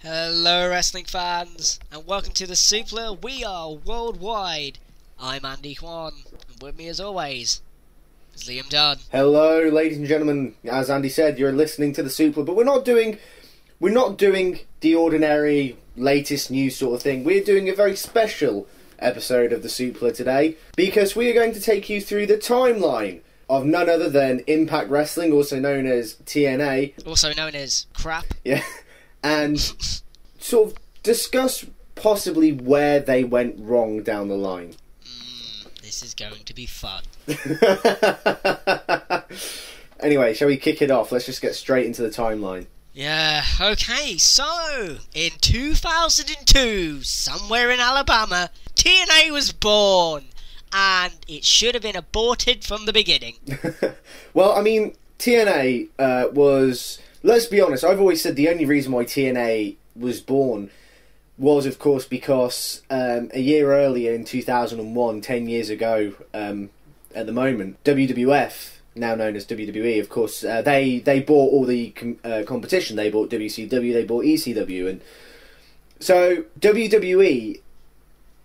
Hello wrestling fans, and welcome to the Suplah. We are worldwide. I'm Andy Kwan, and with me as always is Liam Dunn. Hello ladies and gentlemen, as Andy said, you're listening to the Suplah, but we're not doing the ordinary latest news sort of thing. We're doing a very special episode of the Suplah today, because we are going to take you through the timeline of none other than Impact Wrestling, also known as TNA. Also known as crap. Yeah. And sort of discuss possibly where they went wrong down the line. This is going to be fun. Anyway, shall we kick it off? Let's just get straight into the timeline. Yeah, okay, so in 2002, somewhere in Alabama, TNA was born, and it should have been aborted from the beginning. Well, I mean, TNA was... Let's be honest, I've always said the only reason why TNA was born was, of course, because a year earlier in 2001, 10 years ago at the moment, WWF, now known as WWE, of course, they bought all the competition. They bought WCW, they bought ECW. And so WWE,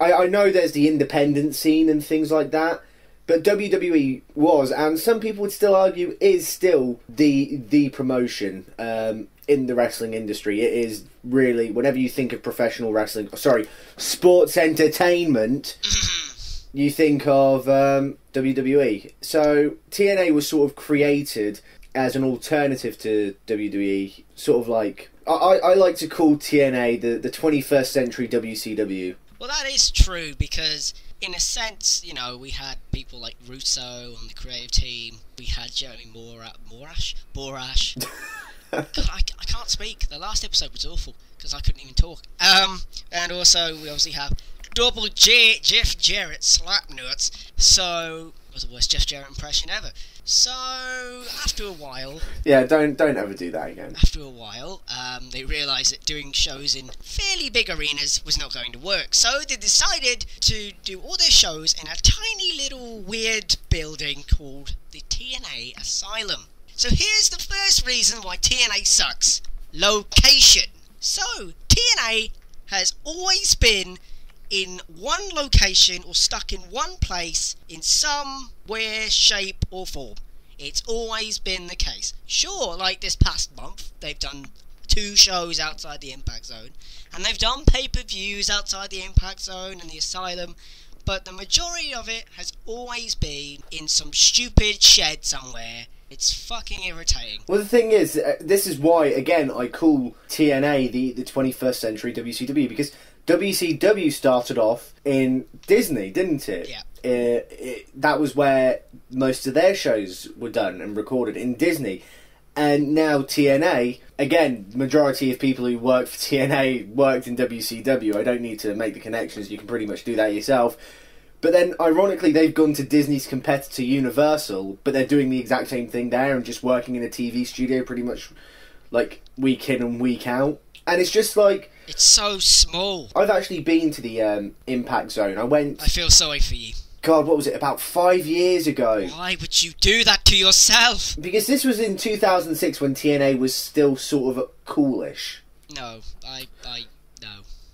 I know there's the independent scene and things like that, but WWE was, and some people would still argue, is still the promotion in the wrestling industry. It is really, whenever you think of professional wrestling, sports entertainment, you think of WWE. So TNA was sort of created as an alternative to WWE, sort of like, I like to call TNA the 21st century WCW. Well, that is true, because in a sense, you know, we had people like Russo on the creative team. We had Jeremy Borash. God, I can't speak. The last episode was awful because I couldn't even talk. And also we obviously have Double J, Jeff Jarrett, Slapnuts. So it was the worst Jeff Jarrett impression ever. So after a while, yeah, don't ever do that again. After a while, they realised that doing shows in fairly big arenas was not going to work. So they decided to do all their shows in a tiny little weird building called the TNA Asylum. So here's the first reason why TNA sucks: location. So TNA has always been in one location or stuck in one place in some way, shape or form. It's always been the case. Sure, like this past month, they've done 2 shows outside the Impact Zone, and they've done pay-per-views outside the Impact Zone and the Asylum, but the majority of it has always been in some stupid shed somewhere. It's fucking irritating. Well, the thing is, this is why, again, I call TNA the 21st century WCW, because WCW started off in Disney, didn't it? Yeah. That was where most of their shows were done and recorded, in Disney. And now TNA, again, the majority of people who work for TNA worked in WCW. I don't need to make the connections, you can pretty much do that yourself. But then, ironically, they've gone to Disney's competitor Universal, but they're doing the exact same thing there and just working in a TV studio pretty much like week in and week out. And it's just like... It's so small. I've actually been to the Impact Zone. I feel sorry for you. God, what was it, about 5 years ago? Why would you do that to yourself? Because this was in 2006 when TNA was still sort of coolish. No, no.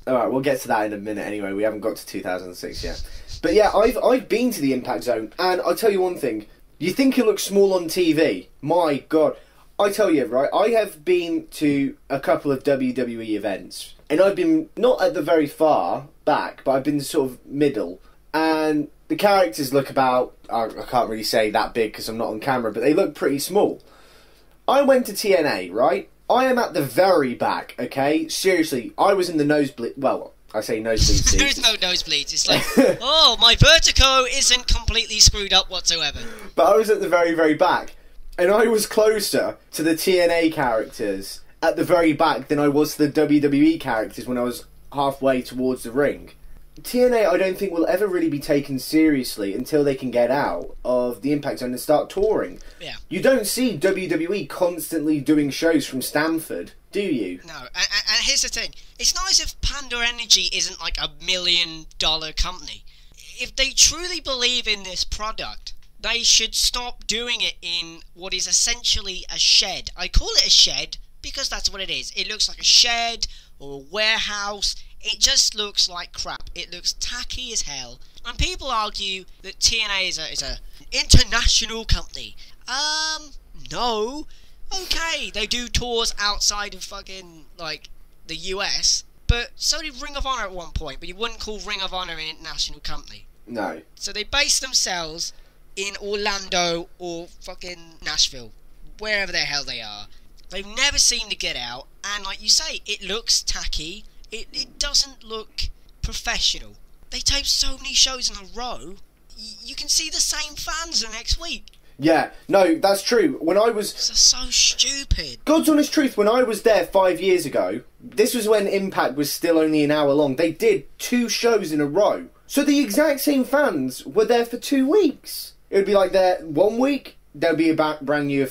Alright, we'll get to that in a minute anyway. We haven't got to 2006 yet. But yeah, I've been to the Impact Zone, and I'll tell you one thing. You think it looks small on TV? My God. I tell you, right, I have been to a couple of WWE events, and I've been not at the very far back, but I've been sort of middle, and the characters look about, I can't really say that big because I'm not on camera, but they look pretty small. I went to TNA, right? I am at the very back, okay? Seriously, I was in the nosebleed, well, I say nosebleed seats. There is no nosebleeds. It's like, oh, my vertigo isn't completely screwed up whatsoever. But I was at the very, very back. And I was closer to the TNA characters at the very back than I was to the WWE characters when I was halfway towards the ring. TNA, I don't think, will ever really be taken seriously until they can get out of the Impact Zone and start touring. Yeah. You don't see WWE constantly doing shows from Stamford, do you? No, and here's the thing. It's not as if Pandora Energy isn't like $1 million company. If they truly believe in this product, they should stop doing it in what is essentially a shed. I call it a shed because that's what it is. It looks like a shed or a warehouse. It just looks like crap. It looks tacky as hell. And people argue that TNA is an international company. No. Okay, they do tours outside of fucking, like, the US. But so did Ring of Honor at one point. But you wouldn't call Ring of Honor an international company. No. So they base themselves in Orlando or fucking Nashville. Wherever the hell they are. They've never seemed to get out. And like you say, it looks tacky. It doesn't look professional. They tape so many shows in a row, you can see the same fans the next week. Yeah, no, that's true. When I was... It's so stupid. God's honest truth, when I was there 5 years ago, this was when Impact was still only an hour long, they did 2 shows in a row. So the exact same fans were there for 2 weeks. It would be like there 1 week, there'd be a brand new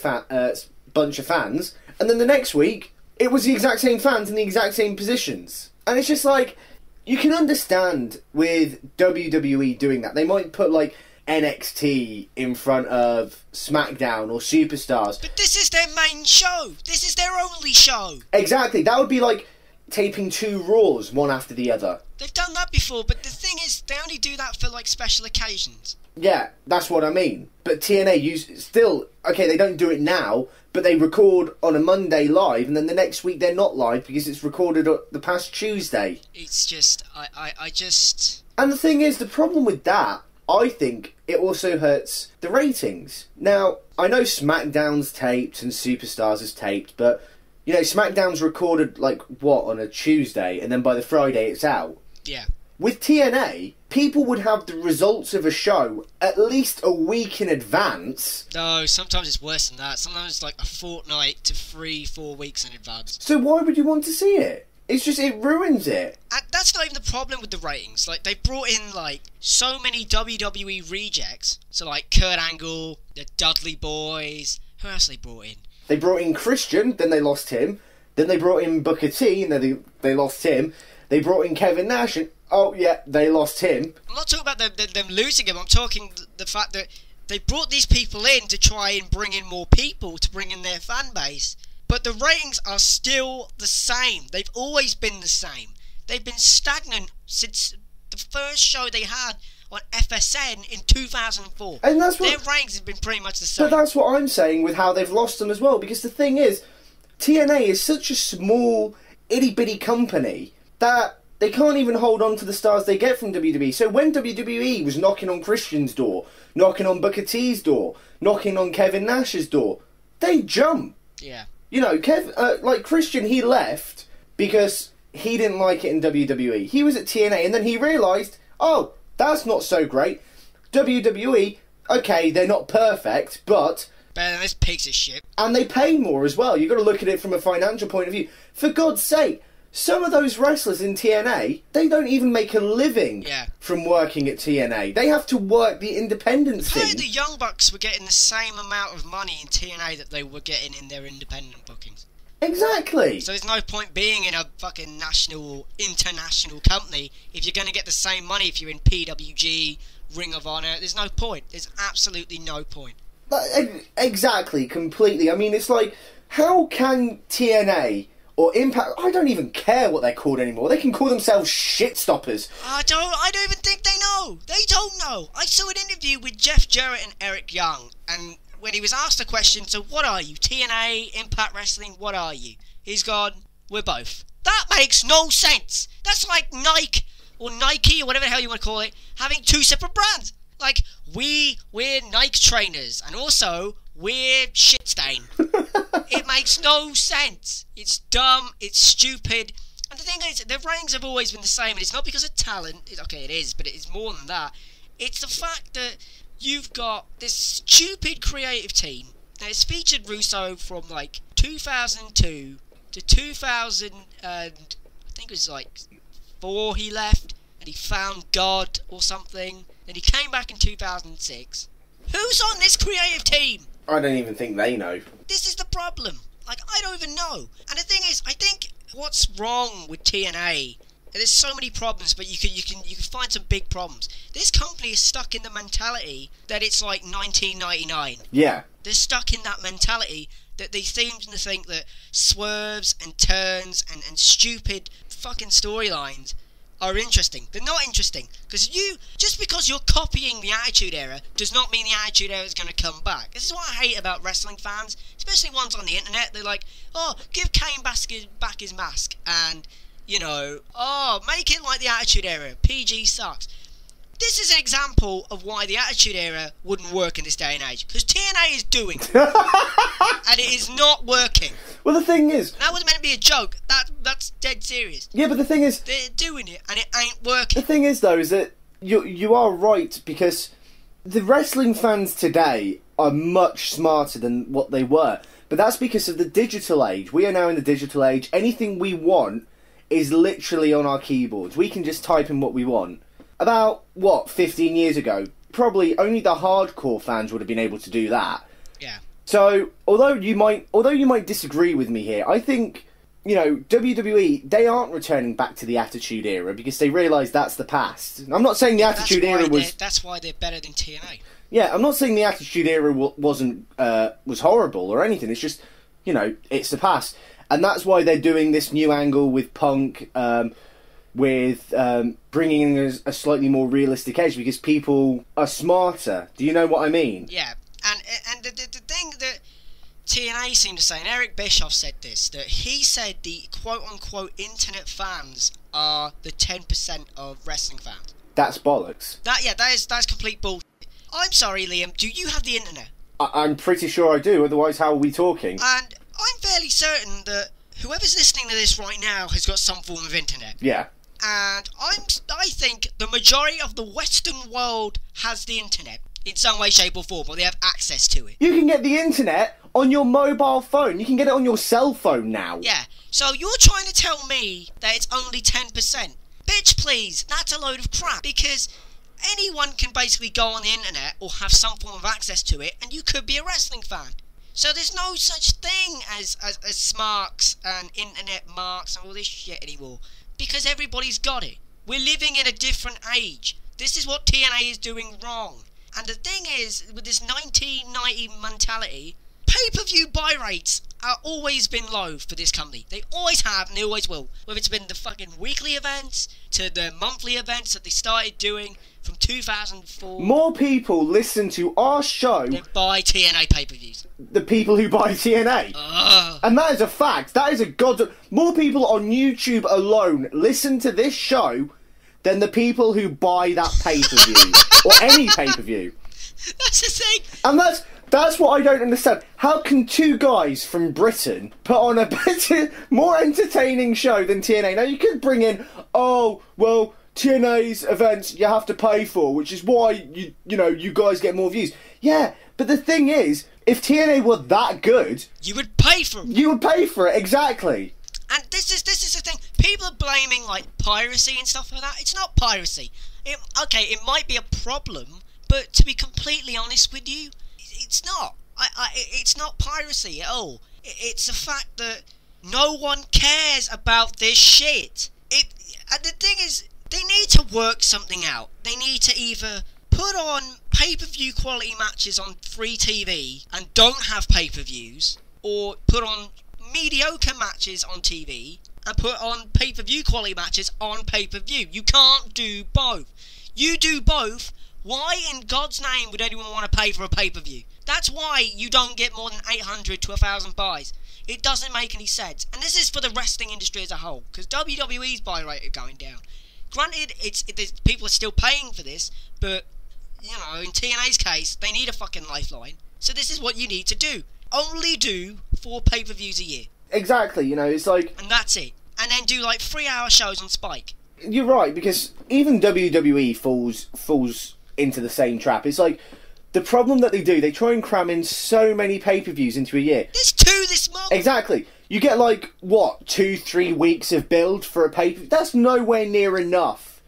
bunch of fans, and then the next week, it was the exact same fans in the exact same positions. And it's just like, you can understand with WWE doing that. They might put, like, NXT in front of SmackDown or Superstars. But this is their main show. This is their only show. Exactly. That would be like taping 2 Raws, one after the other. They've done that before, but the thing is, they only do that for, like, special occasions. Yeah, that's what I mean. But TNA still... Okay, they don't do it now, but they record on a Monday live, and then the next week they're not live because it's recorded the past Tuesday. It's just... I just... And the thing is, the problem with that, I think it also hurts the ratings. Now, I know SmackDown's taped and Superstars is taped, but, you know, SmackDown's recorded, like, what, on a Tuesday, and then by the Friday it's out. Yeah. With TNA, people would have the results of a show at least a week in advance. No, sometimes it's worse than that. Sometimes it's like a fortnight to 3-4 weeks in advance. So why would you want to see it? It's just, it ruins it. And that's not even the problem with the ratings. Like, they brought in, like, so many WWE rejects. So, like, Kurt Angle, the Dudley Boys. Who else they brought in? They brought in Christian, then they lost him. Then they brought in Booker T, and then they lost him. They brought in Kevin Nash, and oh yeah, they lost him. I'm not talking about them losing him. I'm talking the fact that they brought these people in to try and bring in more people to bring in their fan base. But the ratings are still the same. They've always been the same. They've been stagnant since the first show they had on FSN in 2004. And that's what... Their ratings have been pretty much the same. But that's what I'm saying with how they've lost them as well. Because the thing is, TNA is such a small, itty-bitty company that they can't even hold on to the stars they get from WWE. So when WWE was knocking on Christian's door, knocking on Booker T's door, knocking on Kevin Nash's door, they jump. Yeah. You know, like Christian, he left because he didn't like it in WWE. He was at TNA and then he realised, oh, that's not so great. WWE, okay, they're not perfect, but... Better than this piece of shit. And they pay more as well. You've got to look at it from a financial point of view. For God's sake, some of those wrestlers in TNA, they don't even make a living from working at TNA. They have to work the independent scene. I heard the Young Bucks were getting the same amount of money in TNA that they were getting in their independent bookings. Exactly. So there's no point being in a fucking national or international company if you're going to get the same money if you're in PWG, Ring of Honor. There's no point. There's absolutely no point. Exactly, completely. I mean, it's like, how can TNA... or Impact, I don't even care what they're called anymore. They can call themselves shit-stoppers. I don't even think they know. They don't know. I saw an interview with Jeff Jarrett and Eric Young, and when he was asked a question, so what are you? TNA, Impact Wrestling, what are you? He's gone, we're both. That makes no sense. That's like Nike, or whatever the hell you want to call it, having 2 separate brands. Like, we're Nike trainers, and also, we're shit stain. It makes no sense. It's dumb, it's stupid. And the thing is, their ratings have always been the same, and it's not because of talent. Okay, it is, but it is more than that. It's the fact that you've got this stupid creative team that has featured Russo from, like, 2002 to 2000, I think it was, like, 4 he left, and he found God or something. Then he came back in 2006. Who's on this creative team? I don't even think they know. This is the problem. Like, I don't even know. And the thing is, I think what's wrong with TNA There's so many problems, but you can find some big problems. This company is stuck in the mentality that it's like 1999. Yeah. They're stuck in that mentality that they seem to think that swerves and turns and stupid fucking storylines are interesting. They're not interesting, because just because you're copying the Attitude Era does not mean the Attitude Era is going to come back. This is what I hate about wrestling fans, especially ones on the internet. They're like, oh, give Kane back his mask, and, you know, oh, make it like the Attitude Era, PG sucks. This is an example of why the Attitude Era wouldn't work in this day and age, because TNA is doing it, and it is not working. Well, the thing is... That was meant to be a joke. That's dead serious. Yeah, but the thing is... They're doing it, and it ain't working. The thing is, though, is that you are right, because the wrestling fans today are much smarter than what they were. But that's because of the digital age. We are now in the digital age. Anything we want is literally on our keyboards. We can just type in what we want. About, 15 years ago, probably only the hardcore fans would have been able to do that. Yeah. So, although you might disagree with me here, I think, you know, WWE, they aren't returning back to the Attitude Era because they realise that's the past. I'm not saying the Attitude Era was... That's why they're better than TNA. Yeah, I'm not saying the Attitude Era was horrible or anything. It's just, you know, it's the past. And that's why they're doing this new angle with Punk, with bringing in a slightly more realistic edge, because people are smarter. Do you know what I mean? Yeah, and the thing that TNA seemed to say, and Eric Bischoff said this, that he said the quote-unquote internet fans are the 10% of wrestling fans. That's bollocks. That's complete bullshit. I'm sorry, Liam, do you have the internet? I'm pretty sure I do, otherwise how are we talking? And I'm fairly certain that whoever's listening to this right now has got some form of internet. Yeah. And I think the majority of the Western world has the internet in some way, shape or form, or they have access to it. You can get the internet on your mobile phone. You can get it on your cell phone now. Yeah, so you're trying to tell me that it's only 10%. Bitch, please, that's a load of crap, because anyone can basically go on the internet or have some form of access to it, and you could be a wrestling fan. So there's no such thing as smarks and internet marks and all this shit anymore, because everybody's got it. We're living in a different age. This is what TNA is doing wrong. And the thing is, with this 1990 mentality, pay-per-view buy rates have always been low for this company. They always have, and they always will. Whether it's been the fucking weekly events, to the monthly events that they started doing from 2004. More people listen to our show than buy TNA pay-per-views. The people who buy TNA. And that is a fact. That is a more people on YouTube alone listen to this show than the people who buy that pay-per-view. Or any pay-per-view. That's the thing. And that's what I don't understand. How can two guys from Britain put on a better, more entertaining show than TNA? Now, you could bring in, TNA's events you have to pay for, which is why, you guys get more views. Yeah, but the thing is, if TNA were that good... You would pay for it. You would pay for it, exactly. And this is the thing. People are blaming, piracy and stuff like that. It's not piracy. It might be a problem, but to be completely honest with you, it's not. It's not piracy at all. It's the fact that no one cares about this shit. And the thing is, they need to work something out. They need to either put on pay-per-view quality matches on free TV and don't have pay-per-views, or put on mediocre matches on TV and put on pay-per-view quality matches on pay-per-view. You can't do both. You do both, why in God's name would anyone want to pay for a pay-per-view? That's why you don't get more than 800 to 1,000 buys. It doesn't make any sense. And this is for the wrestling industry as a whole, because WWE's buy rate are going down. Granted, people are still paying for this, but, in TNA's case, they need a fucking lifeline. So this is what you need to do. Only do 4 pay-per-views a year. Exactly, it's like... And that's it. And then do 3-hour shows on Spike. You're right, because even WWE falls into the same trap. It's like, the problem that they do, they try and cram in so many pay-per-views into a year. There's 2 this month! Exactly. You get 2-3 weeks of build for a pay-per-view? That's nowhere near enough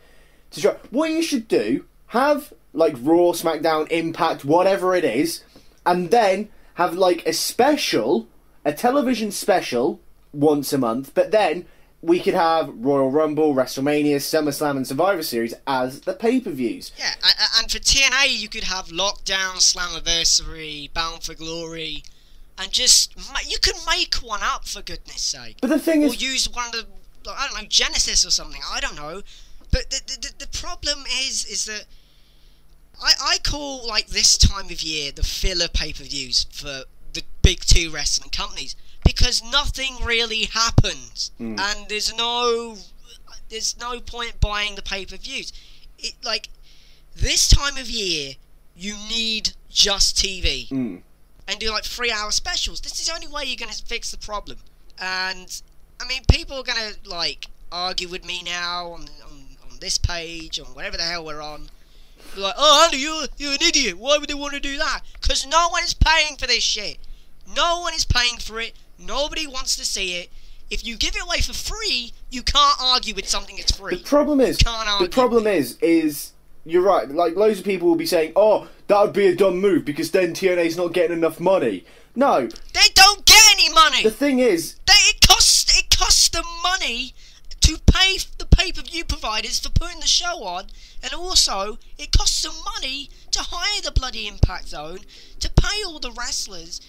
to try. What you should do, have, Raw, SmackDown, Impact, whatever it is, and then have, a television special once a month, but then we could have Royal Rumble, WrestleMania, SummerSlam and Survivor Series as the pay-per-views. Yeah, and for TNA you could have Lockdown, Slammiversary, Bound for Glory, and just, you can make one up for goodness sake. But the thing is... Or use one of the, I don't know, Genesis or something, I don't know. But the problem is that I call, like, this time of year the filler pay-per-views for the big two wrestling companies, because nothing really happens, and there's no point buying the pay-per-views. Like, this time of year, you need just TV, and do, like, 3-hour specials. This is the only way you're going to fix the problem. And, I mean, people are going to, like, argue with me now on this page, on whatever the hell we're on. They're like, oh, Andy, you're an idiot. Why would they want to do that? Because no one is paying for this shit. No one is paying for it. Nobody wants to see it. If you give it away for free, you can't argue with something that's free. The problem is, you're right. Like, loads of people will be saying, "Oh, that would be a dumb move because then TNA's not getting enough money." No, they don't get any money. The thing is, it costs them money to pay the pay-per-view providers for putting the show on, and also it costs them money to hire the bloody Impact Zone, to pay all the wrestlers.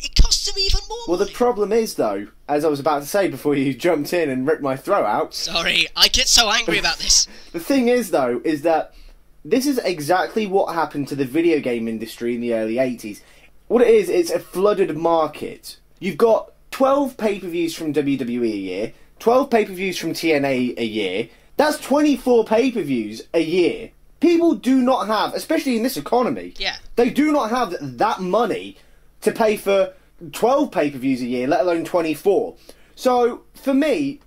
It costs them even more money. The problem is, though, as I was about to say before you jumped in and ripped my throat out... Sorry, I get so angry about this. The thing is, though, is that this is exactly what happened to the video game industry in the early 80s. What it is, it's a flooded market. You've got 12 pay-per-views from WWE a year, 12 pay-per-views from TNA a year. That's 24 pay-per-views a year. People do not have, especially in this economy, they do not have that money to pay for 12 pay-per-views a year, let alone 24. So, for me,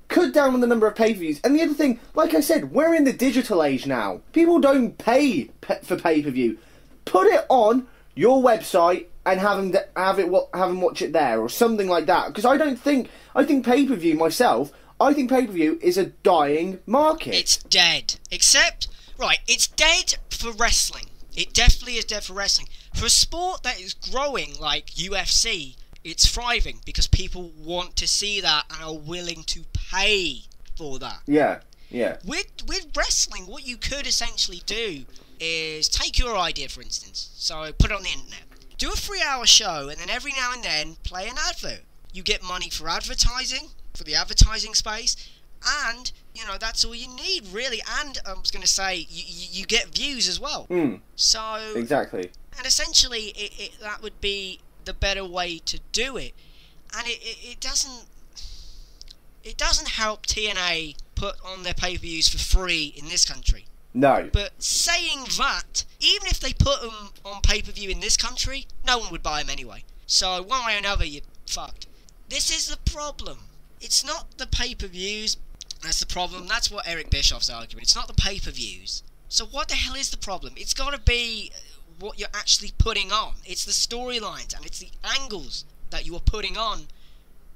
cut down on the number of pay-per-views. And the other thing, like I said, we're in the digital age now. People don't pay for pay-per-view. Put it on your website and have them watch it there, or something like that. Because I think pay-per-view myself, I think pay-per-view is a dying market. It's dead. Except, right, it's dead for wrestling. It definitely is dead for wrestling. For a sport that is growing like UFC, it's thriving because people want to see that and are willing to pay for that. Yeah. With wrestling, what you could essentially do is take your idea, for instance. So put it on the internet. Do a 3-hour show, and then every now and then play an advert. You get money for advertising, for the advertising space, and, you know, that's all you need, really. And I was going to say, you get views as well. So... Exactly. And essentially, that would be the better way to do it. And it doesn't help TNA put on their pay-per-views for free in this country. No. But saying that, even if they put them on pay-per-view in this country, no one would buy them anyway. So one way or another, you're fucked. This is the problem. It's not the pay-per-views. That's the problem. That's what Eric Bischoff's arguing. It's not the pay-per-views. So what the hell is the problem? It's got to be what you're actually putting on. It's the storylines and it's the angles that you are putting on,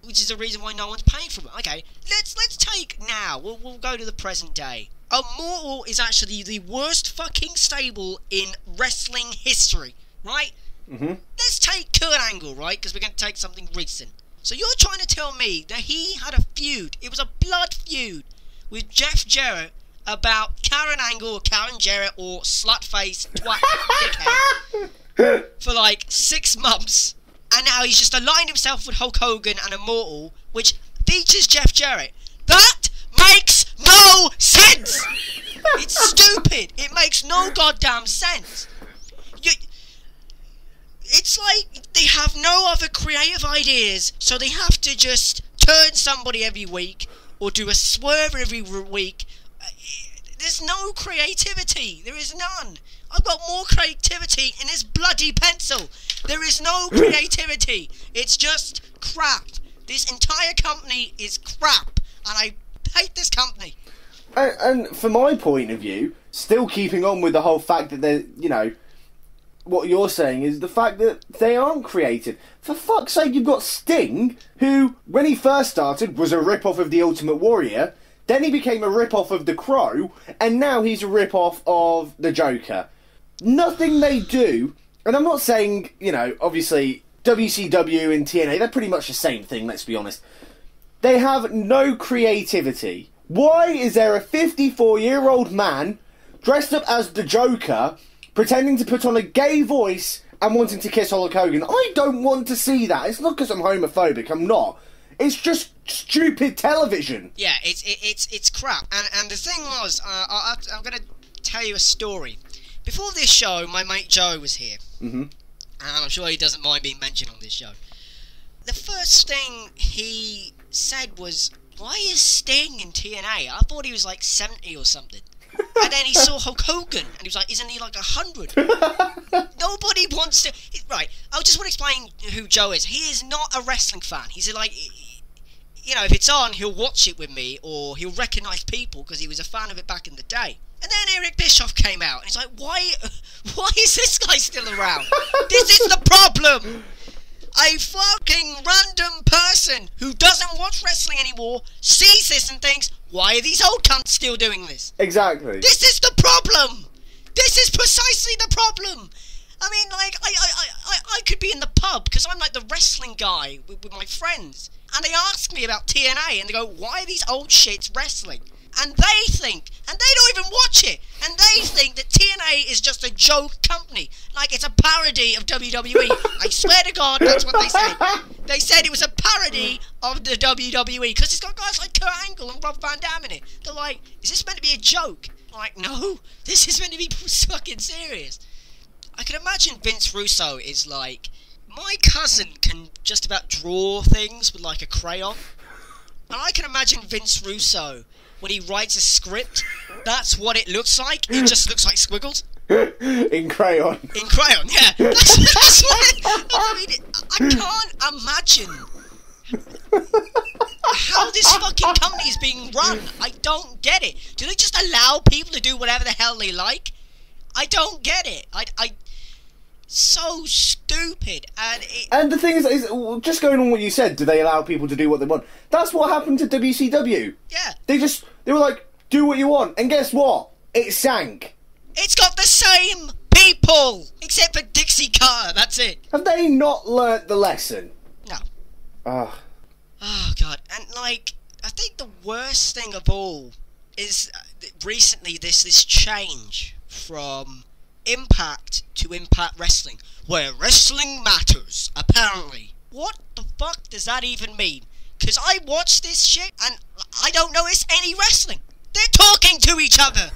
which is the reason why no one's paying for it. Okay, let's take now. We'll go to the present day. Immortal is actually the worst fucking stable in wrestling history, right? Let's take Kurt Angle, right? Because we're going to take something recent. So you're trying to tell me that he had a feud, it was a blood feud, with Jeff Jarrett about Karen Angle or Karen Jarrett or slutface twat dickhead for like 6 months, and now he's just aligned himself with Hulk Hogan and Immortal, which features Jeff Jarrett. That makes no sense! It's stupid! It makes no goddamn sense! It's like they have no other creative ideas, so they have to just turn somebody every week, or do a swerve every week. There's no creativity. There is none. I've got more creativity in this bloody pencil. There is no creativity. It's just crap. This entire company is crap, and I hate this company. And from my point of view, still keeping on with the whole fact that they're, you know, what you're saying is the fact that they aren't creative. For fuck's sake, you've got Sting, who, when he first started, was a rip-off of The Ultimate Warrior, then he became a rip-off of The Crow, and now he's a rip-off of The Joker. Nothing they do, and I'm not saying, you know, obviously, WCW and TNA, they're pretty much the same thing, let's be honest. They have no creativity. Why is there a 54-year-old man dressed up as the Joker, pretending to put on a gay voice and wanting to kiss Hulk Hogan? I don't want to see that. It's not because I'm homophobic. I'm not. It's just stupid television. Yeah, it's crap. And the thing was, I'm going to tell you a story. Before this show, my mate Joe was here. Mm-hmm. And I'm sure he doesn't mind being mentioned on this show. The first thing he said was, why is Sting in TNA? I thought he was like 70 or something. And then he saw Hulk Hogan, and he was like, isn't he like 100? Nobody wants to... Right, I just want to explain who Joe is. He is not a wrestling fan. He's like... You know, if it's on, he'll watch it with me, or he'll recognise people, because he was a fan of it back in the day. And then Eric Bischoff came out, and he's like, why is this guy still around? This is the problem! A fucking random person who doesn't watch wrestling anymore sees this and thinks, why are these old cunts still doing this? Exactly. This is the problem! This is precisely the problem! I mean, like, I could be in the pub, because I'm like the wrestling guy with my friends, and they ask me about TNA, and they go, why are these old shits wrestling? And they think, and they don't even watch it, and they think that TNA is just a joke company, like it's a parody of WWE. I swear to God, that's what they said. They said it was a parody of the WWE, because it's got guys like Kurt Angle and Rob Van Dam in it. They're like, is this meant to be a joke? I'm like, no, this is meant to be fucking serious. I can imagine Vince Russo is like, my cousin can just about draw things with like a crayon. And I can imagine Vince Russo, when he writes a script, that's what it looks like. It just looks like squiggles. In crayon. In crayon, yeah. That's what I mean, I can't imagine how this fucking company is being run. I don't get it. Do they just allow people to do whatever the hell they like? I don't get it. So stupid. And the thing is, just going on what you said, do they allow people to do what they want? That's what happened to WCW. Yeah. They were like, do what you want. And guess what? It sank. It's got the same people, except for Dixie Carter, that's it. Have they not learnt the lesson? No. Ah. Oh, God. And, like, I think the worst thing of all is recently this change from Impact to Impact Wrestling, where wrestling matters, apparently. What the fuck does that even mean? Because I watch this shit and I don't notice any wrestling. They're talking to each other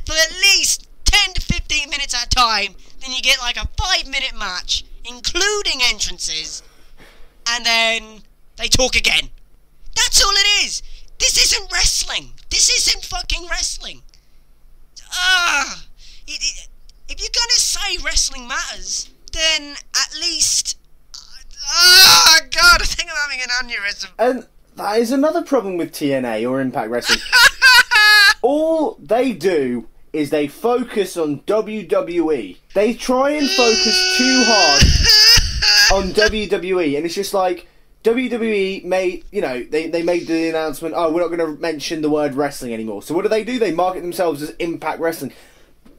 for at least 10 to 15 minutes at a time. Then you get like a 5-minute match, including entrances, and then they talk again. That's all it is. This isn't wrestling. This isn't fucking wrestling. If you're gonna say wrestling matters, then at least... God, I think I'm having an aneurysm. And that is another problem with TNA or Impact Wrestling. All they do is they focus on WWE. They try and focus too hard on WWE, and it's just like... WWE made, they made the announcement, we're not going to mention the word wrestling anymore. So what do? They market themselves as Impact Wrestling.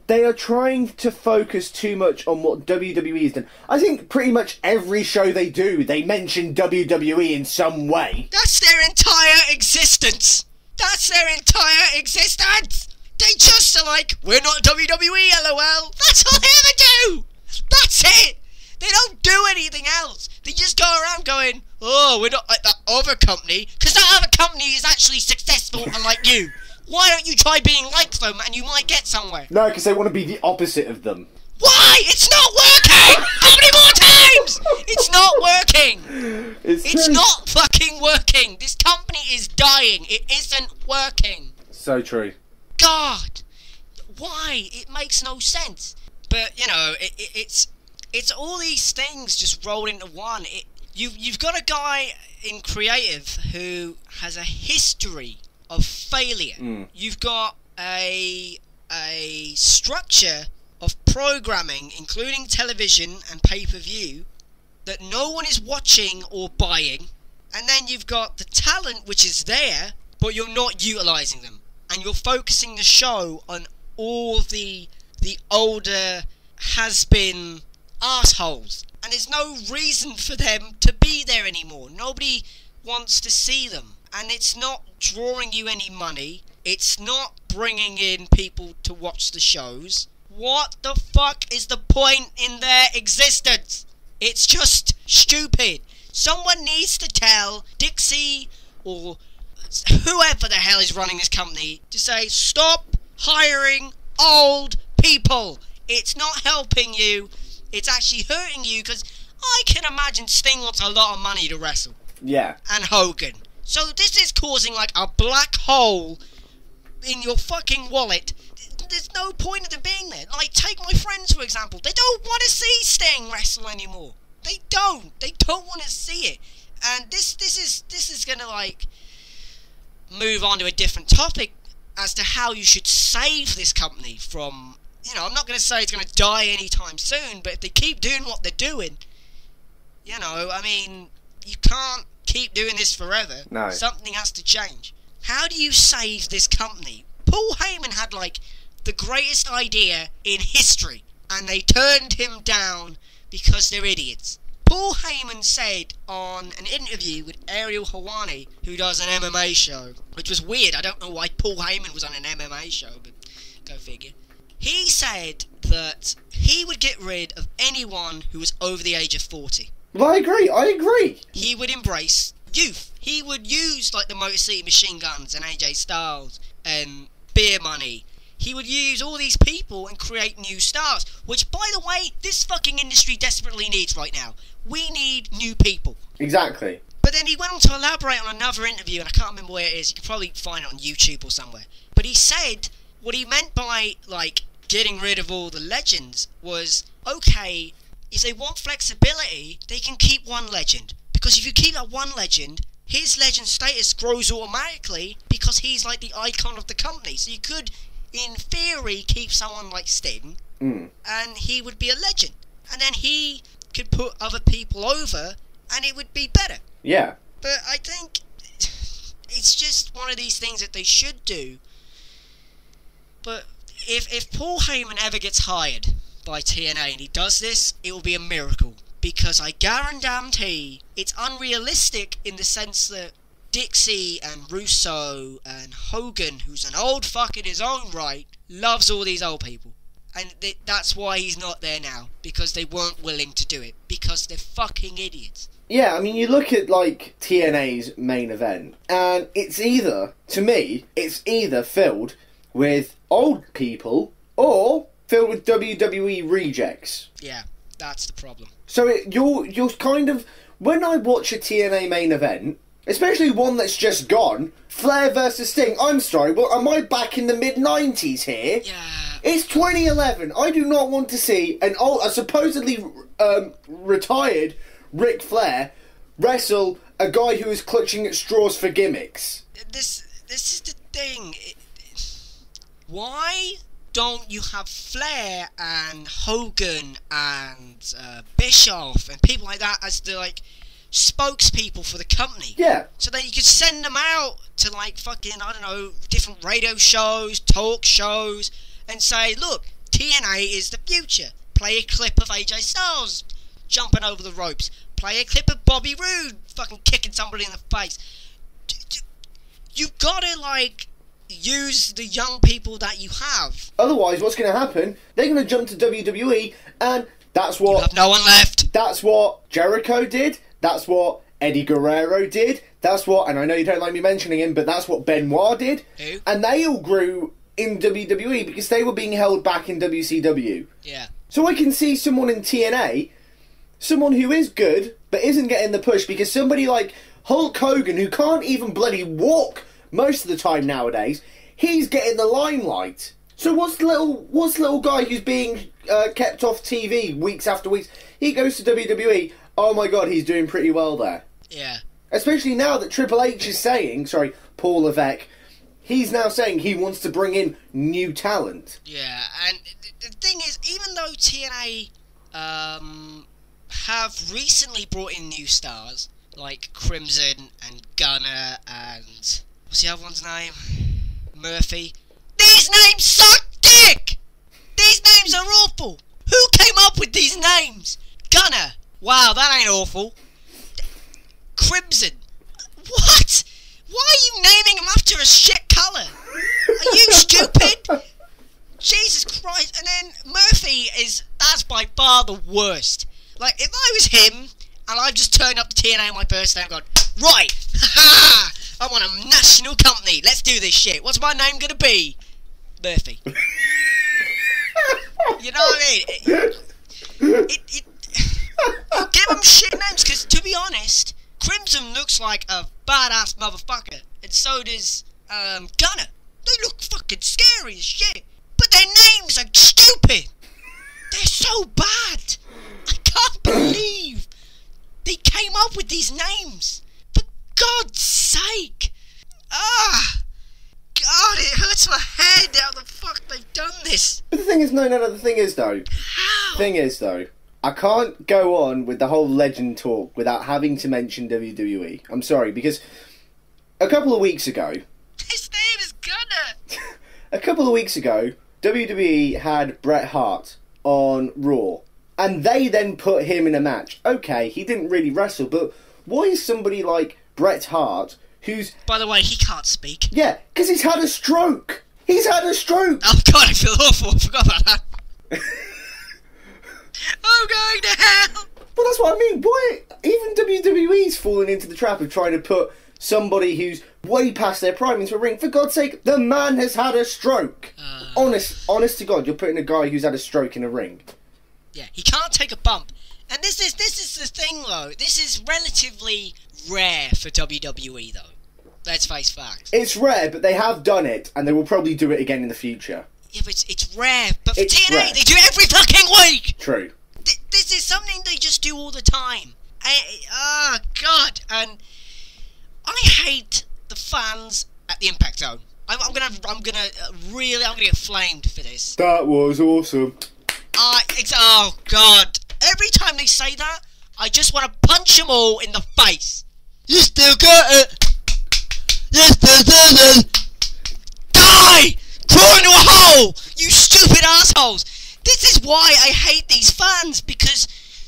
They are trying to focus too much on what WWE has done. I think pretty much every show they do, they mention WWE in some way. That's their entire existence. That's their entire existence. They just are like, we're not WWE, LOL. That's all they ever do. That's it. They don't do anything else. They just go around going, oh, we're not like that other company, because that other company is actually successful unlike you. Why don't you try being like them and you might get somewhere? No, because they want to be the opposite of them. Why? It's not working! How many more times? It's not working! It's not fucking working! This company is dying. It isn't working. So true. God! Why? It makes no sense. But, it's all these things just rolled into one. You've got a guy in creative who has a history of failure. You've got a structure of programming, including television and pay-per-view, that no one is watching or buying. And then you've got the talent which is there, but you're not utilising them. And you're focusing the show on all the older has-been assholes, and there's no reason for them to be there anymore. Nobody wants to see them. And it's not drawing you any money. It's not bringing in people to watch the shows. What the fuck is the point in their existence? It's just stupid. Someone needs to tell Dixie or whoever the hell is running this company to say, stop hiring old people. It's not helping you. It's actually hurting you, because I can imagine Sting wants a lot of money to wrestle. Yeah. And Hogan. So this is causing like a black hole in your fucking wallet. There's no point in them being there. Like, take my friends for example. They don't want to see Sting wrestle anymore. They don't want to see it. And this is gonna like move on to a different topic as to how you should save this company from, you know, I'm not gonna say it's gonna die anytime soon, but if they keep doing what they're doing, you know, I mean, you can't keep doing this forever. No. Something has to change. How do you save this company? Paul Heyman had like the greatest idea in history, and they turned him down because they're idiots. Paul Heyman said on an interview with Ariel Helwani, who does an MMA show, which was weird. I don't know why Paul Heyman was on an MMA show, but go figure. He said that he would get rid of anyone who was over the age of 40. Well, I agree. He would embrace youth. He would use like the Motor City Machine Guns and AJ Styles and Beer Money. He would use all these people and create new stars, which, by the way, this fucking industry desperately needs right now. We need new people. Exactly. But then he went on to elaborate on another interview, and I can't remember where it is. You can probably find it on YouTube or somewhere. But he said what he meant by, like, getting rid of all the legends was, okay, if they want flexibility, they can keep one legend. Because if you keep that one legend, his legend status grows automatically because he's like the icon of the company. So you could, in theory, keep someone like Sting, and he would be a legend. And then he could put other people over, and it would be better. Yeah. But I think it's just one of these things that they should do. But if Paul Heyman ever gets hired by TNA and he does this, it will be a miracle. Because I guarantee it's unrealistic in the sense that Dixie and Russo and Hogan, who's an old fuck in his own right, loves all these old people. And that's why he's not there now. Because they weren't willing to do it. Because they're fucking idiots. Yeah, I mean, you look at, like, TNA's main event, and it's either, to me, it's either filled with old people or filled with WWE rejects. Yeah, that's the problem. So you're kind of, when I watch a TNA main event, especially one that's just gone, Flair versus Sting, I'm sorry, well, am I back in the mid-90s here? Yeah. It's 2011. I do not want to see a supposedly retired Ric Flair wrestle a guy who is clutching at straws for gimmicks. This is the thing. Why don't you have Flair and Hogan and Bischoff and people like that as the like spokespeople for the company? Yeah. So that you could send them out to like fucking, I don't know, different radio shows, talk shows, and say, look, TNA is the future. Play a clip of AJ Styles jumping over the ropes. Play a clip of Bobby Roode fucking kicking somebody in the face. You've got to like use the young people that you have. Otherwise, what's going to happen? They're going to jump to WWE, and that's what... You have no one left. That's what Jericho did. That's what Eddie Guerrero did. That's what, and I know you don't like me mentioning him, but that's what Benoit did. Who? And they all grew in WWE because they were being held back in WCW. Yeah. So I can see someone in TNA, someone who is good, but isn't getting the push because somebody like Hulk Hogan, who can't even bloody walk most of the time nowadays, he's getting the limelight. So what's the little guy who's being kept off TV weeks after weeks? He goes to WWE. Oh my God, he's doing pretty well there. Yeah. Especially now that Triple H is saying, Paul Levesque, he's now saying he wants to bring in new talent. Yeah, and the thing is, even though TNA have recently brought in new stars, like Crimson and Gunner and... what's the other one's name? Murphy. These names suck dick! These names are awful! Who came up with these names? Gunner. Wow, that ain't awful. Crimson. Why are you naming him after a shit colour? Are you stupid? Jesus Christ. And then Murphy that's by far the worst. Like, if I was him, and I just turned up to TNA on my birthday and gone, right, ha! I want a national company. Let's do this shit. What's my name gonna be? Murphy. You know what I mean? Give them shit names, because to be honest, Crimson looks like a badass motherfucker, and so does Gunner. They look fucking scary as shit, but their names are stupid. They're so bad. I can't believe they came up with these names. For God's sake. God, it hurts my head how the fuck they've done this. But the thing is, the thing is though, I can't go on with the whole legend talk without having to mention WWE. I'm sorry, because a couple of weeks ago... His name is Gunner! A couple of weeks ago, WWE had Bret Hart on Raw, and they then put him in a match. Okay, he didn't really wrestle, but why is somebody like Bret Hart, who's... By the way, he can't speak. Yeah, because he's had a stroke! He's had a stroke! Oh God, I feel awful, I forgot about that. I'm going to hell! Well, that's what I mean. Why? Even WWE's fallen into the trap of trying to put somebody who's way past their prime into a ring. For God's sake, the man has had a stroke. Honest to God, you're putting a guy who's had a stroke in a ring. Yeah, he can't take a bump. And this is the thing, though. This is relatively rare for WWE, though. Let's face facts. It's rare, but they have done it, and they will probably do it again in the future. Yeah, but it's rare. But for it's TNA, rare. they do it every fucking week! True. This is something they just do all the time. Oh, God. And I hate the fans at the Impact Zone. I'm gonna get flamed for this. That was awesome. Oh, God. Every time they say that, I just want to punch them all in the face. You still got it. You still got it. Die! Crawl into a hole! You stupid assholes! This is why I hate these fans, because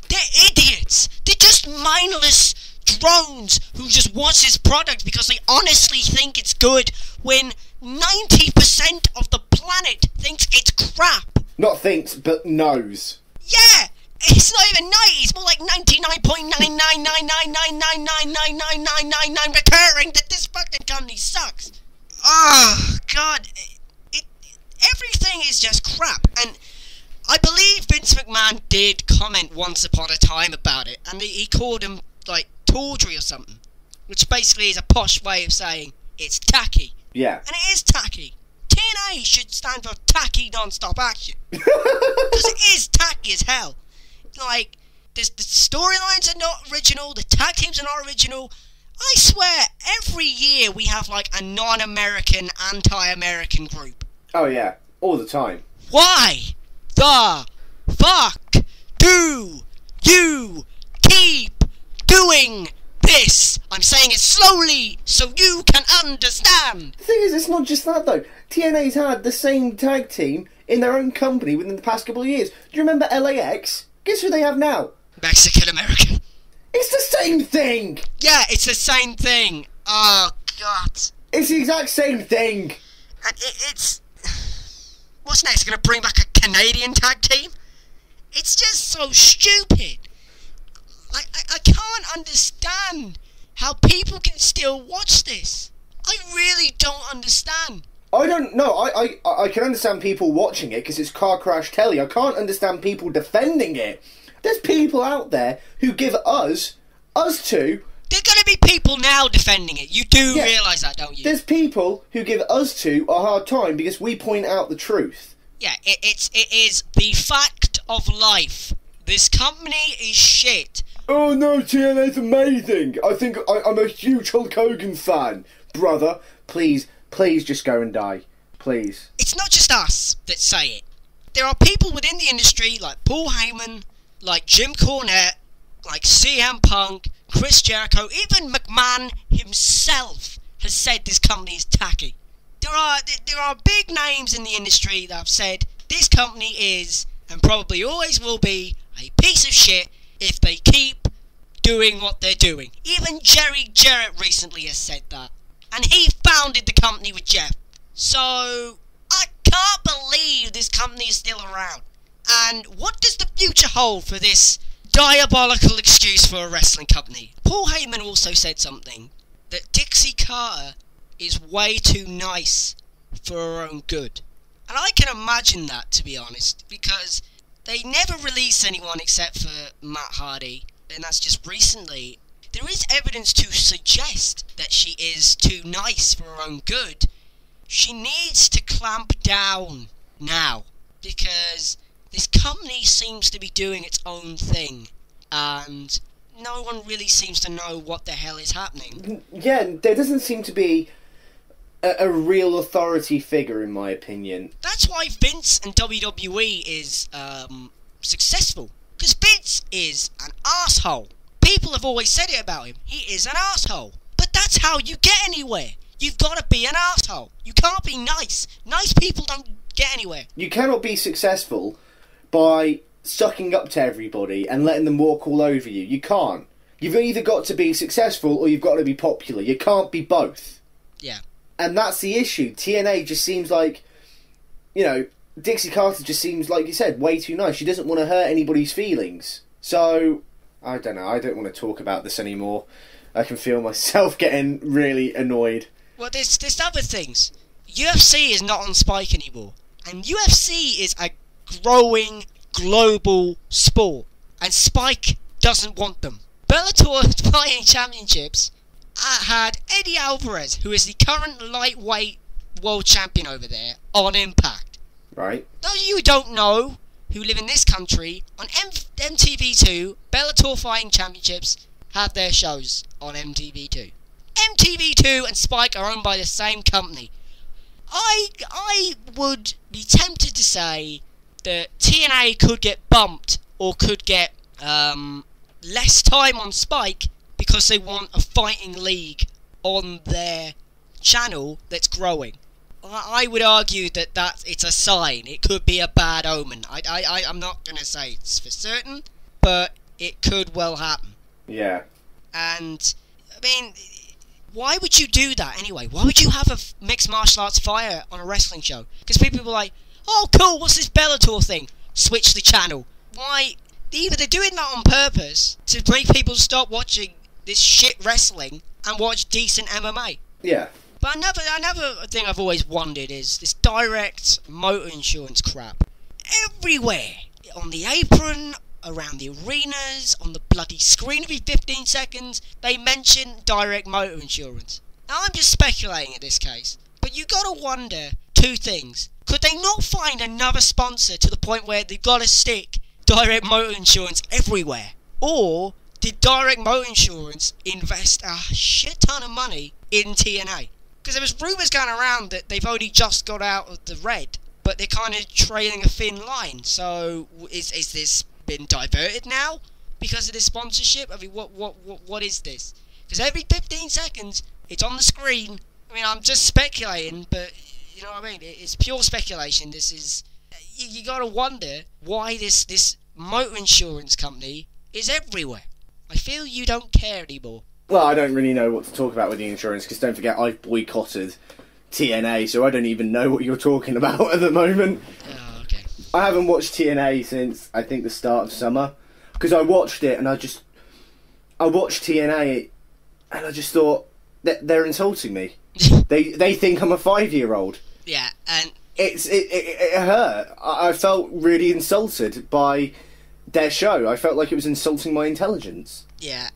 they're idiots. They're just mindless drones who just watch this product because they honestly think it's good when 90% of the planet thinks it's crap. Not thinks, but knows. Yeah! It's not even 90, it's more like 99.9999999999999 recurring that this fucking company sucks. Oh, God. Everything is just crap, and I believe Vince McMahon did comment once upon a time about it, and he called him, like, tawdry or something, which basically is a posh way of saying it's tacky. Yeah. And it is tacky. TNA should stand for tacky non-stop action. Because it is tacky as hell. Like, the storylines are not original, the tag teams are not original. I swear, every year we have, like, a non-American, anti-American group. Oh, yeah. All the time. Why the fuck do you keep doing this? I'm saying it slowly so you can understand. The thing is, it's not just that, though. TNA's had the same tag team in their own company within the past couple of years. Do you remember LAX? Guess who they have now? Mexican American. It's the same thing! Yeah, it's the same thing. Oh, God. It's the exact same thing. And it's... What's next? Gonna bring back a Canadian tag team? It's just so stupid. I can't understand how people can still watch this. I really don't understand. I don't know. I can understand people watching it because it's car crash telly. I can't understand people defending it. There's people out there who give us two... There's gonna be people now defending it. You do realise that, don't you? There's people who give us two a hard time because we point out the truth. Yeah, it is the fact of life. This company is shit. Oh no, TNA's amazing. I think I'm a huge Hulk Hogan fan. Brother, please just go and die. Please. It's not just us that say it. There are people within the industry like Paul Heyman, like Jim Cornette, like CM Punk, Chris Jericho, even McMahon himself has said this company is tacky. There are big names in the industry that have said this company is, and probably always will be, a piece of shit if they keep doing what they're doing. Even Jerry Jarrett recently has said that. and he founded the company with Jeff. So, I can't believe this company is still around. And what does the future hold for this diabolical excuse for a wrestling company? Paul Heyman also said something, that Dixie Carter is way too nice for her own good. And I can imagine that, to be honest, because they never release anyone except for Matt Hardy, and that's just recently. There is evidence to suggest that she is too nice for her own good. She needs to clamp down now, because this company seems to be doing its own thing, and no one really seems to know what the hell is happening. Yeah, there doesn't seem to be a real authority figure, in my opinion. That's why Vince and WWE is successful, because Vince is an asshole. People have always said it about him. He is an asshole. But that's how you get anywhere. You've got to be an asshole. You can't be nice. Nice people don't get anywhere. You cannot be successful by sucking up to everybody and letting them walk all over you. You can't. You've either got to be successful or you've got to be popular. You can't be both. Yeah. And that's the issue. TNA just seems like, Dixie Carter just seems, like you said, way too nice. She doesn't want to hurt anybody's feelings. So, I don't know. I don't want to talk about this anymore. I can feel myself getting really annoyed. Well, there's other things. UFC is not on Spike anymore. And UFC is a growing global sport. And Spike doesn't want them. Bellator Fighting Championships had Eddie Alvarez, who is the current lightweight world champion over there, on Impact. Right. Those of you who don't know, who live in this country, on MTV2, Bellator Fighting Championships have their shows on MTV2. MTV2 and Spike are owned by the same company. I would be tempted to say that TNA could get bumped or could get less time on Spike because they want a fighting league on their channel that's growing. I would argue that it's a sign. It could be a bad omen. I'm not going to say it's for certain, but it could well happen. Yeah. And, I mean, why would you do that anyway? Why would you have a mixed martial arts fighter on a wrestling show? Because people were like, oh cool, what's this Bellator thing? Switch the channel. Why? Either they're doing that on purpose to make people stop watching this shit wrestling and watch decent MMA. Yeah. But another thing I've always wondered is this direct motor insurance crap. Everywhere. On the apron, around the arenas, on the bloody screen every 15 seconds, they mention direct motor insurance. Now I'm just speculating in this case, but you gotta wonder two things. Could they not find another sponsor to the point where they've gotta stick direct motor insurance everywhere? Or did direct motor insurance invest a shit ton of money in TNA? Because there was rumours going around that they've only just got out of the red, but they're kind of trailing a thin line. So is this been diverted now because of this sponsorship? I mean, what is this? Because every 15 seconds it's on the screen. I mean, I'm just speculating, but you know what I mean. It's pure speculation. This is you got to wonder why this motor insurance company is everywhere. I feel you don't care anymore. Well, I don't really know what to talk about with the insurance, because don't forget, I've boycotted TNA, so I don't even know what you're talking about at the moment. Oh, okay. I haven't watched TNA since, I think, the start of summer, because I watched it, and I watched TNA, and I just thought, they're insulting me. They think I'm a 5-year-old. Yeah, and It hurt. I felt really insulted by their show. I felt like it was insulting my intelligence. yeah.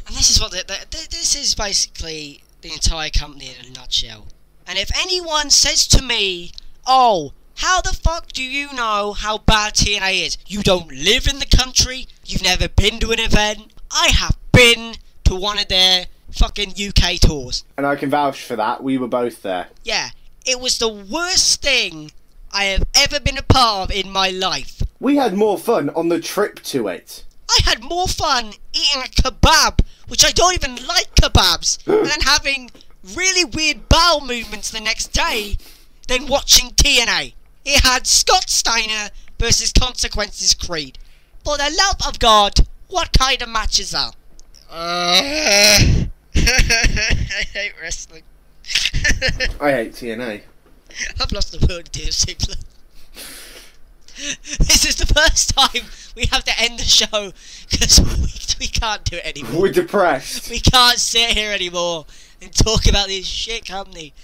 And this is what this is basically the entire company in a nutshell. And if anyone says to me, "Oh, how the fuck do you know how bad TNA is? You don't live in the country. You've never been to an event." I have been to one of their fucking UK tours. And I can vouch for that. We were both there. Yeah, it was the worst thing I have ever been a part of in my life. We had more fun on the trip to it. I had more fun eating a kebab, which I don't even like kebabs, and then having really weird bowel movements the next day than watching TNA. It had Scott Steiner versus Consequences Creed. For the love of God, what kind of match is that? I hate wrestling. I hate TNA. I've lost the word, dear Suplah. This is the first time we have to end the show because we can't do it anymore. We're depressed. We can't sit here anymore and talk about this shit company.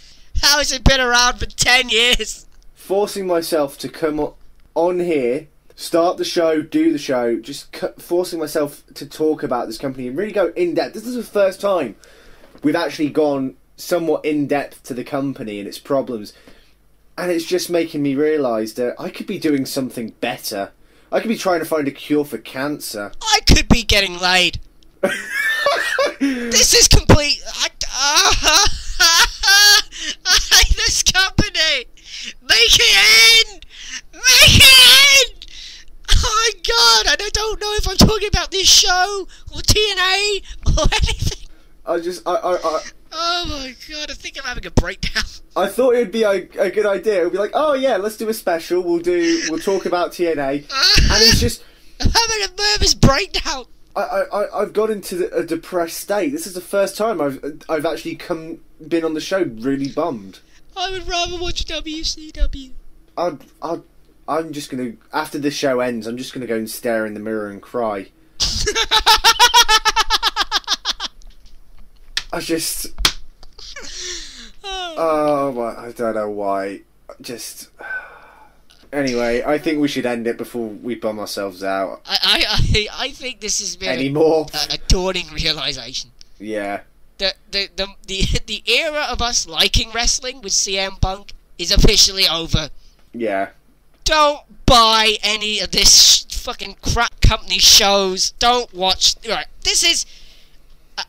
How has it been around for 10 years? Forcing myself to come on here, start the show, do the show, just forcing myself to talk about this company and really go in depth. This is the first time we've actually gone somewhat in depth to the company and its problems. And it's just making me realise that I could be doing something better. I could be trying to find a cure for cancer. I could be getting laid. This is complete. I hate this company. Make it end. Make it end. Oh my god! I don't know if I'm talking about this show or TNA or anything. Oh my god! I think I'm having a breakdown. I thought it'd be a good idea. It'd be like, oh yeah, let's do a special. We'll talk about TNA, and it's just I'm having a nervous breakdown. I've got into a depressed state. This is the first time I've actually been on the show really bummed. I would rather watch WCW. I'm just gonna, after the show ends, I'm just gonna go and stare in the mirror and cry. I don't know why. Anyway, I think we should end it before we bum ourselves out. I think this has been anymore a dawning realization. Yeah. The era of us liking wrestling with CM Punk is officially over. Yeah. Don't buy any of this fucking crap company shows. Don't watch. Right, this is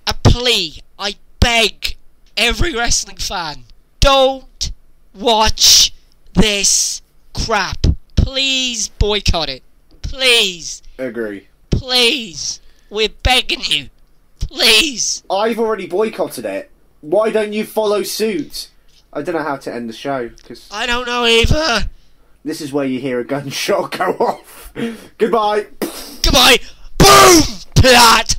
a plea. I beg every wrestling fan. Don't watch this crap. Please boycott it. Please. Agree. Please. We're begging you. Please. I've already boycotted it. Why don't you follow suit? I don't know how to end the show, because I don't know either. This is where you hear a gunshot go off. Goodbye. Goodbye. Boom! Plat!